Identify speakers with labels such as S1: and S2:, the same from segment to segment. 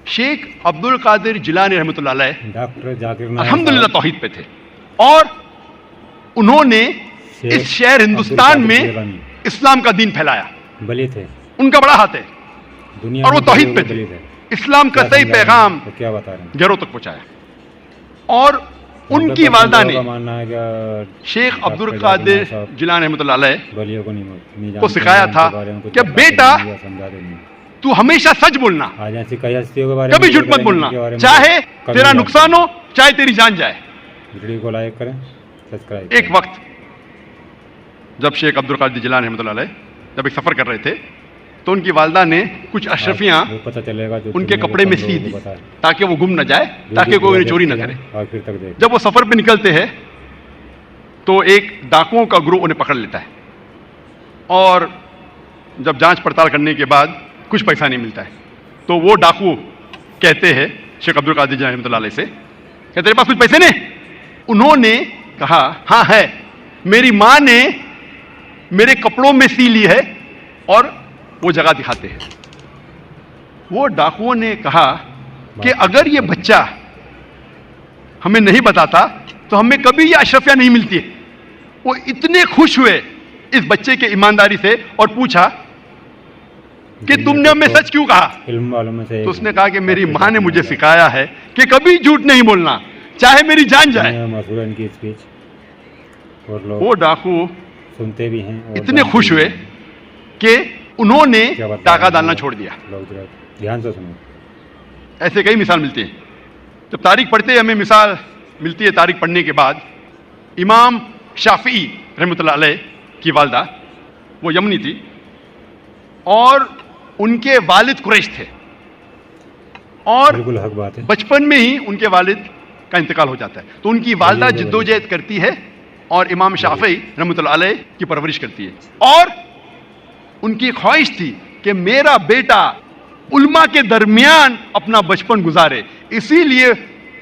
S1: शेख अब्दुल कादिर जिलानी रहमतुल्लाह अलैह
S2: डॉक्टर जाकिर
S1: अल्हम्दुलिल्लाह तौहीद पे थे और उन्होंने इस शहर हिंदुस्तान में इस्लाम का दीन फैलाया।
S2: बली थे,
S1: उनका बड़ा हाथ है
S2: दुनिया
S1: और वो
S2: में
S1: तौहीद पे थे। इस्लाम का सही पैगाम
S2: तो क्या बता रहे हैं?
S1: घरों तक पहुंचाया और उनकी वालदा ने
S2: मानना है कि
S1: शेख अब्दुल कादिर जिलानी रहमतुल्लाह अलैह
S2: बलियों को नहीं
S1: को सिखाया था कि बेटा तू हमेशा सच बोलना, कभी झूठ मत बोलना, चाहे तेरा नुकसान हो चाहे तेरी जान जाए।
S2: वीडियो को लाइक करें, सब्सक्राइब।
S1: एक वक्त जब शेख अब्दुल कादिर जिलानी रहमतुल्लाह अलैह जब एक सफर कर रहे थे तो उनकी वालदा ने कुछ अशरफियां
S2: पता चलेगा
S1: उनके कपड़े में सी दी ताकि वो गुम न जाए, ताकि कोई उन्हें चोरी न करे।
S2: और फिर तक देख
S1: जब वो सफर पे निकलते हैं तो एक डाकुओं का ग्रुप उन्हें पकड़ लेता है और जब जांच पड़ताल करने के बाद कुछ पैसा नहीं मिलता है तो वो डाकू कहते हैं शेख अब्दुल कादिर जिलानी रहमतुल्लाह अलैह से, क्या तेरे पास कुछ पैसे नहीं? उन्होंने कहा हाँ है, मेरी माँ ने मेरे कपड़ों में सी ली है और वो जगह दिखाते हैं। वो डाकुओं ने कहा कि अगर ये बच्चा हमें नहीं बताता तो हमें कभी ये अशरफियां नहीं मिलती है। वो इतने खुश हुए इस बच्चे के ईमानदारी से और पूछा कि तुमने हमें सच क्यों कहा?
S2: फिल्म वालों में से
S1: तो उसने कहा कि मेरी माँ ने मुझे सिखाया है कि कभी झूठ नहीं बोलना, चाहे मेरी जान जाए।
S2: मशहूर इनकी स्पीच और लोग
S1: वो डाकू
S2: सुनते भी हैं और
S1: इतने खुश हुए कि उन्होंने
S2: क्या बताएं?
S1: टाका डालना छोड़ दिया।
S2: लोग जरा ध्यान से सुनो।
S1: ऐसे कई मिसाल मिलती है। जब तारीख पढ़ते हैं हमें मिसाल मिलती है, तारीख पढ़ने के बाद इमाम शाफी रहमतुल्लाह अलैह की वालदा वो यमनी थी और उनके वालिद कुरैश थे और
S2: बिल्कुल हक बात है।
S1: बचपन में ही उनके वालिद का इंतकाल हो जाता है तो उनकी वालदा जिद्दोजहद करती है और इमाम शाफी रहमतुल्लाह अलैह की परवरिश करती है और उनकी ख्वाहिश थी कि मेरा बेटा उल्मा के दरमियान अपना बचपन गुजारे, इसीलिए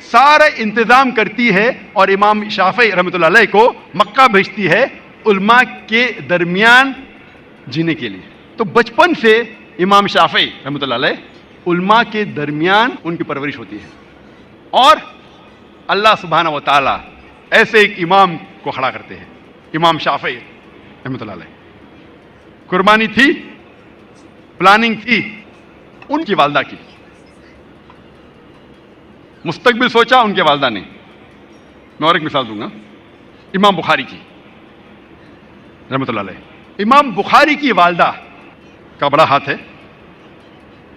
S1: सारा इंतजाम करती है और इमाम शाफी रहमतुल्लाह अलैह को मक्का भेजती है उल्मा के दरमियान जीने के लिए। तो बचपन से इमाम शाफी रहमतुल्लाह अलैह उल्मा के दरमियान उनकी परवरिश होती है और अल्लाह सुब्हानहू व तआला ऐसे एक इमाम को खड़ा करते हैं, इमाम शाफी रहमतुल्लाह अलैह। कुर्बानी थी, प्लानिंग थी उनकी वालदा की, मुस्तकबिल सोचा उनके वालदा ने। मैं और एक मिसाल दूंगा इमाम बुखारी की रहमतुल्लाह अलैह। इमाम बुखारी की वालदा का बड़ा हाथ है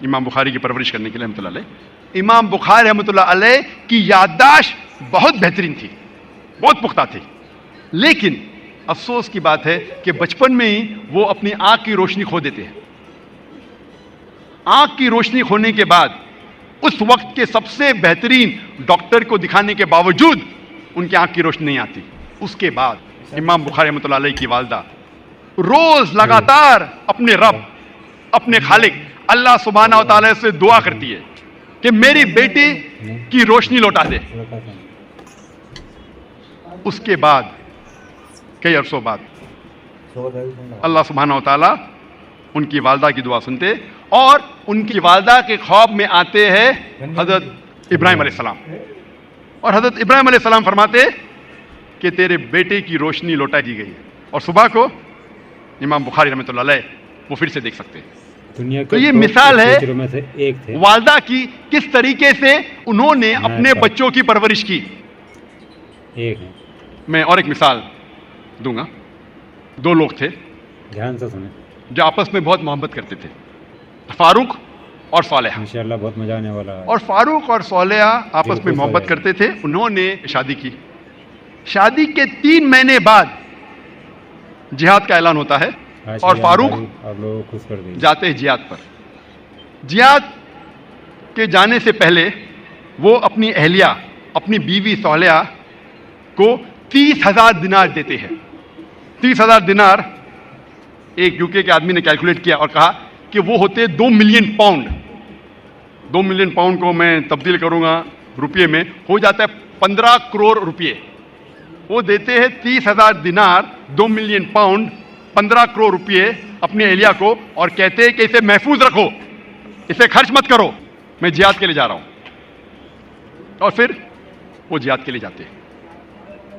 S1: इमाम बुखारी की परवरिश करने के लिए रहमतुल्लाह अलैह। इमाम बुखारी रहमतुल्लाह अलैह की याददाश्त बहुत बेहतरीन थी, बहुत पुख्ता थी, लेकिन अफसोस की बात है कि बचपन में ही वो अपनी आंख की रोशनी खो देते हैं। आंख की रोशनी खोने के बाद उस वक्त के सबसे बेहतरीन डॉक्टर को दिखाने के बावजूद उनकी आंख की रोशनी नहीं आती। उसके बाद इमाम बुखारी रहमतुल्लाह अलैह की वालदा रोज लगातार अपने रब, अपने खालिक अल्लाह सुब्हानहू व तआला से दुआ करती है कि मेरी बेटी की रोशनी लौटा दे। उसके बाद कई अरसों बाद अल्लाह सुब्हानहू व तआला उनकी वालदा की दुआ सुनते और उनकी वालदा के ख्वाब में आते हैं हजरत इब्राहिम अलैहिस्सलाम और हजरत इब्राहिम अलैहिस्सलाम फरमाते कि तेरे बेटे की रोशनी लौटा दी गई है और सुबह को इमाम बुखारी रहमतुल्लाह अलैह वो फिर से देख सकते हैं।
S2: दुनिया
S1: तो ये मिसाल है
S2: में से एक थे
S1: वालदा की, किस तरीके से उन्होंने अपने बच्चों की परवरिश की।
S2: एक है।
S1: मैं और एक मिसाल दूंगा। दो लोग थे
S2: ध्यान से सुने,
S1: जो आपस में बहुत मोहब्बत करते थे, फारूक और सोलेहा।
S2: इंशाल्लाह बहुत मजा आने वाला है।
S1: और फारूक और सोलेहा आपस में मोहब्बत करते थे। उन्होंने शादी की। शादी के 3 महीने बाद जिहाद का ऐलान होता है और फारूक
S2: आप लोग खुश कर देंगे
S1: जाते हैं जिहाद पर। जिहाद के जाने से पहले वो अपनी अहलिया, अपनी बीवी सोलेहा को 30,000 दिनार देते हैं। 30,000 दिनार एक यूके के आदमी ने कैलकुलेट किया और कहा कि वो होते 2 मिलियन पाउंड। 2 मिलियन पाउंड को मैं तब्दील करूंगा रुपये में, हो जाता है 15 करोड़ रुपये। वो देते हैं 30,000 दिनार, 2 मिलियन पाउंड, 15 करोड़ रुपये अपने एहलिया को और कहते हैं कि इसे महफूज रखो इसे खर्च मत करो, मैं जिहाद के लिए जा रहा हूं। और फिर वो जिहाद के लिए जाते हैं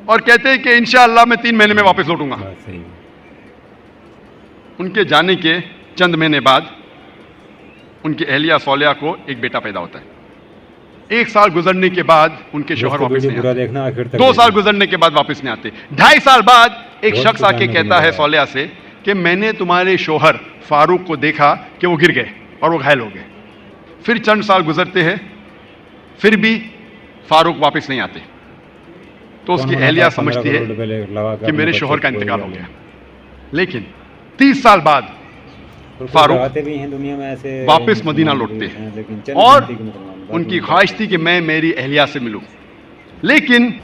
S1: और कहते हैं कि इंशाअल्लाह मैं 3 महीने में वापस लौटूंगा।
S2: बात सही है।
S1: उनके जाने के चंद महीने बाद उनकी अहलिया सौलिया को एक बेटा पैदा होता है। 1 साल गुजरने के बाद उनके शौहर वापस नहीं
S2: बुरा
S1: आते।
S2: देखना आखिर तक
S1: 2 साल गुजरने के बाद वापस नहीं आते। 2.5 साल बाद एक
S2: बहुत
S1: शख्स आके
S2: पुराने
S1: कहता है
S2: गुजर
S1: सौलिया से कि मैंने तुम्हारे शौहर फारूक को देखा कि वो गिर गए और वो घायल हो गए। फिर चंद साल गुजरते हैं, फिर भी फारूक वापस नहीं आते। तो उसकी अहलिया समझती है कि मेरे शौहर का इंतकाल हो गया। लेकिन 30 साल बाद फारूक
S2: भी हैं दुनिया में ऐसे
S1: वापस मदीना लौटते हैं
S2: लेकिन
S1: और उनकी ख्वाहिश थी कि मैं मेरी अहलिया से मिलूं। लेकिन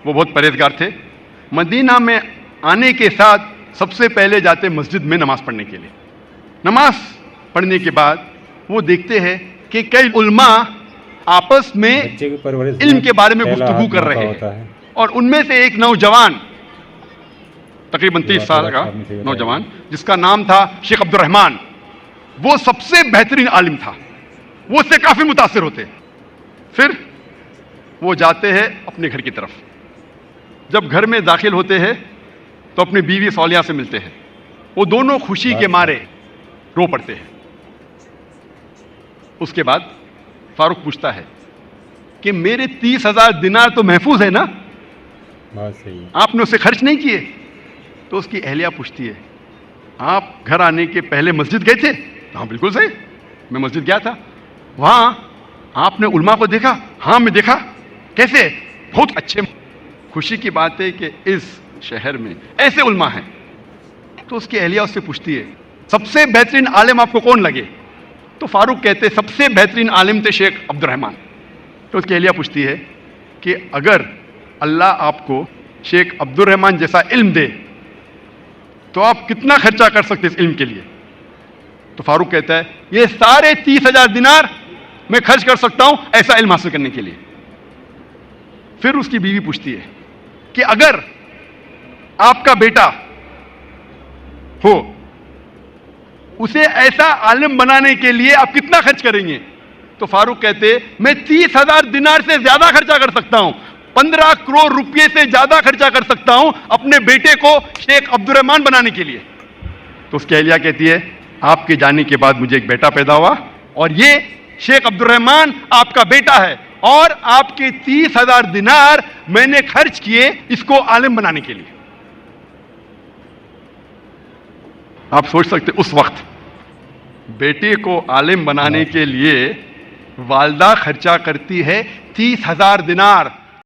S1: वो बहुत परहेजगार थे। मदीना में आने के साथ सबसे पहले जाते मस्जिद में नमाज पढ़ने के लिए। नमाज पढ़ने के बाद वो देखते हैं कि कई उल्मा आपस में
S2: बच्चे की परवरिश
S1: इल्म के बारे में
S2: पहला
S1: गुफ्तगू
S2: हाथ
S1: कर
S2: मौका
S1: रहे
S2: होता
S1: हैं
S2: है।
S1: और उनमें से एक नौजवान, तकरीबन 30 साल का
S2: आपने सही बताया।
S1: नौजवान, जिसका नाम था शेख अब्दुल रहमान, वो सबसे बेहतरीन आलिम था। वो उससे काफी मुतासिर होते। फिर वो जाते हैं अपने घर की तरफ। जब घर में दाखिल होते हैं तो अपनी बीवी सौलिया से मिलते हैं। वो दोनों खुशी के मारे रो पड़ते हैं। उसके बाद फारूक पूछता है कि मेरे 30,000 दिनार तो महफूज है ना,
S2: बात सही है।
S1: आपने उसे खर्च नहीं किए? तो उसकी अहलिया पूछती है, आप घर आने के पहले मस्जिद गए थे? हाँ बिल्कुल सही, मैं मस्जिद गया था। वहां आपने उल्मा को देखा? हाँ मैं देखा। कैसे? बहुत अच्छे। खुशी की बात है कि इस शहर में ऐसे उल्मा हैं। तो उसकी अहलिया उससे पूछती है, सबसे बेहतरीन आलिम आपको कौन लगे? तो फारूक कहते सबसे बेहतरीन आलिम थे शेख अब्दुल रहमान। तो उसकी अहलिया पूछती है कि अगर अल्लाह आपको शेख अब्दुल रहमान जैसा इल्म दे तो आप कितना खर्चा कर सकते इस इल्म के लिए? तो फारूक कहता है ये सारे 30,000 दिनार मैं खर्च कर सकता हूं ऐसा इल्म हासिल करने के लिए। फिर उसकी बीवी पूछती है कि अगर आपका बेटा हो, उसे ऐसा आलिम बनाने के लिए आप कितना खर्च करेंगे? तो फारूक कहते मैं 30,000 दिनार से ज्यादा खर्चा कर सकता हूं, 15 करोड़ रुपए से ज्यादा खर्चा कर सकता हूं अपने बेटे को शेख अब्दुल रहमान बनाने के लिए। तो उसकी अहलिया कहती है आपके जाने के बाद मुझे एक बेटा पैदा हुआ और ये शेख अब्दुल रहमान आपका बेटा है और आपके 30,000 दिनार मैंने खर्च किए इसको आलिम बनाने के लिए। आप सोच सकते उस वक्त बेटे को आलिम बनाने के लिए वालदा खर्चा करती है 30,000 दिनार।